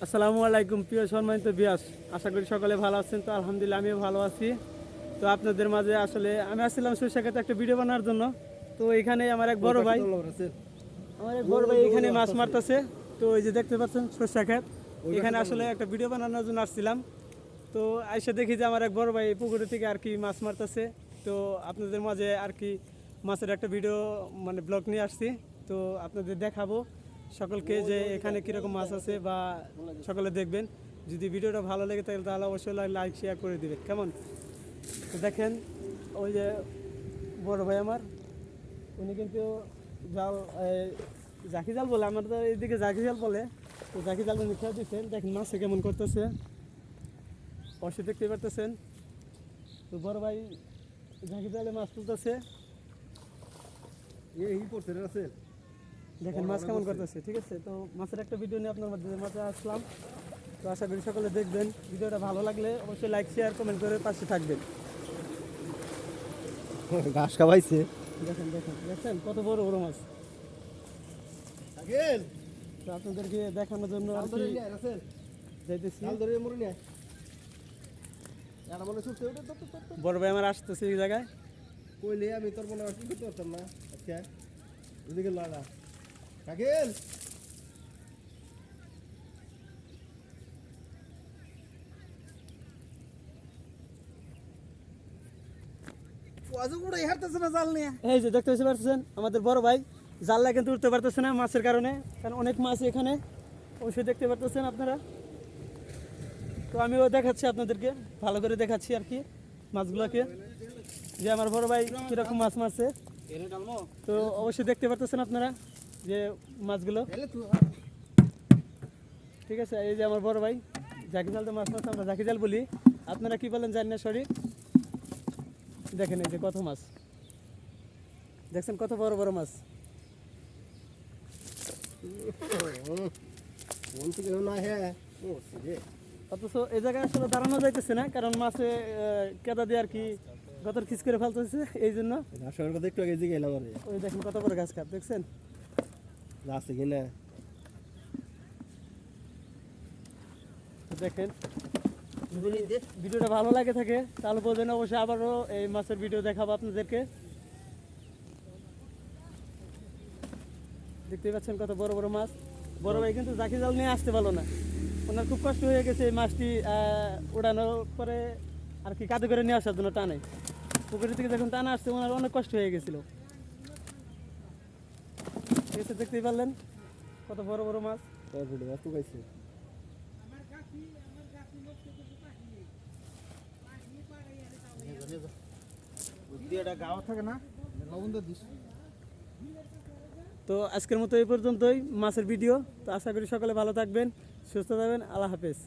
আসসালামু আলাইকুম প্রিয় সম্মানিত ভিউয়ার্স, আশা করি সকলে ভালো আছেন। তো আলহামদুলিল্লাহ আমিও ভালো আছি। তো আপনাদের মাঝে আসলে আমি আসছিলাম সরিষাক্ষেতে একটা ভিডিও বানানোর জন্য। তো এখানে আমার এক বড় ভাই এখানে মাছ মারতেছে। তো এই যে দেখতে পাচ্ছেন সরিষাক্ষেত, এখানে আসলে একটা ভিডিও বানানোর জন্য আসছিলাম। তো আইসা দেখি যে আমার এক বড় ভাই পুকুরে থেকে আর কি মাছ মারতেছে। তো আপনাদের মাঝে আর কি মাছের একটা ভিডিও মানে ব্লগ নিয়ে আসছি। তো আপনাদের দেখাবো সকলকে যে এখানে কীরকম মাছ আছে বা সকলে দেখবেন। যদি ভিডিওটা ভালো লেগে থাকে তাহলে অবশ্যই লাইক শেয়ার করে দিবেন, কেমন? তো দেখেন ওই যে বড় ভাই আমার, উনি কিন্তু জাল জাকি জাল বলে, আমার তো এইদিকে জাকি জাল বলে। তো জাকি জাল উনি খেয়ে দিচ্ছেন, দেখেন মাছে কেমন করতেছে, অবশ্যই দেখতে পারতেছেন। তো বড় ভাই জাকি জালে মাছ তুলতেছে, দেখেন মাছ কেমন করতেছে। ঠিক আছে, তো মাছের একটা ভিডিও নিয়ে আপনার মাঝে আসলাম। তো আশা করি সকলে দেখবেন। ভিডিওটা ভালো লাগলে অবশ্যই লাইক শেয়ার কমেন্ট করে পাশে থাকবেন। ঘাস খাওয়াইছে। দেখেন দেখেন দেখছেন কত বড় বড় মাছ। তো আপনাদেরকে দেখানোর জন্য আর কি যাইতেছি। বড় ভাই আমার আসতেছে এই জায়গায়। কইলে আমি তোর মনে হয় করতে পারতাম না। আচ্ছা এদিকে লাগা কাকেল এই যে দেখতে পাচ্ছেন আমাদের বড় ভাই জাল কিন্তু উঠতে পারতেছে না মাছের কারণে, কারণ অনেক মাছ এখানে অবশ্যই দেখতে পারতেছেন আপনারা। তো আমিও দেখাচ্ছি আপনাদেরকে, ভালো করে দেখাচ্ছি আর কি মাছগুলোকে, যে আমার বড় ভাই কীরকম মাছ মারছে। তো অবশ্যই দেখতে পারতেছেন আপনারা যে মাছগুলো। ঠিক আছে, এই যে আমার বড় ভাই জাকি জাল তো মাছ মাছ আমরা জাকি জাল বলি, আপনারা কি বলেন জানি না সরি। দেখেন এই যে কত মাছ দেখছেন, কত বড় বড় মাছ। অথচ এই জায়গায় আসলে দাঁড়ানো যাইতেছে না, কারণ মাছে কেদা দিয়ে আর কি গতর খিচ করে ফেলতেছে, এই জন্য। একটু আগে গেলাম ওই দেখেন কত বড় গাছ কাপ দেখছেন আছে কিনা। দেখেন, যদি ভিডিওটা ভালো লাগে থাকে তাহলে বলবেন, অবশ্যই আবারও এই মাছের ভিডিও দেখাবো আপনাদেরকে। দেখতেই পাচ্ছেন কত বড় বড় মাছ। বড় ভাই কিন্তু জাকি জাল নিয়ে আসতে পারলো না, ওনার খুব কষ্ট হয়ে গেছে এই মাছটি উড়ানোর পরে আর কি কাঁধে করে নিয়ে আসার জন্য টানে। পুকুরের থেকে যখন টানা আসছে ওনার অনেক কষ্ট হয়ে গেছিল। ঠিক আছে, দেখতেই পারলেন কত বড় বড় মাছ। তো আজকের মতো এই পর্যন্তই মাছের ভিডিও। তো আশা করি সকলে ভালো থাকবেন, সুস্থ থাকবেন। আল্লাহ হাফেজ।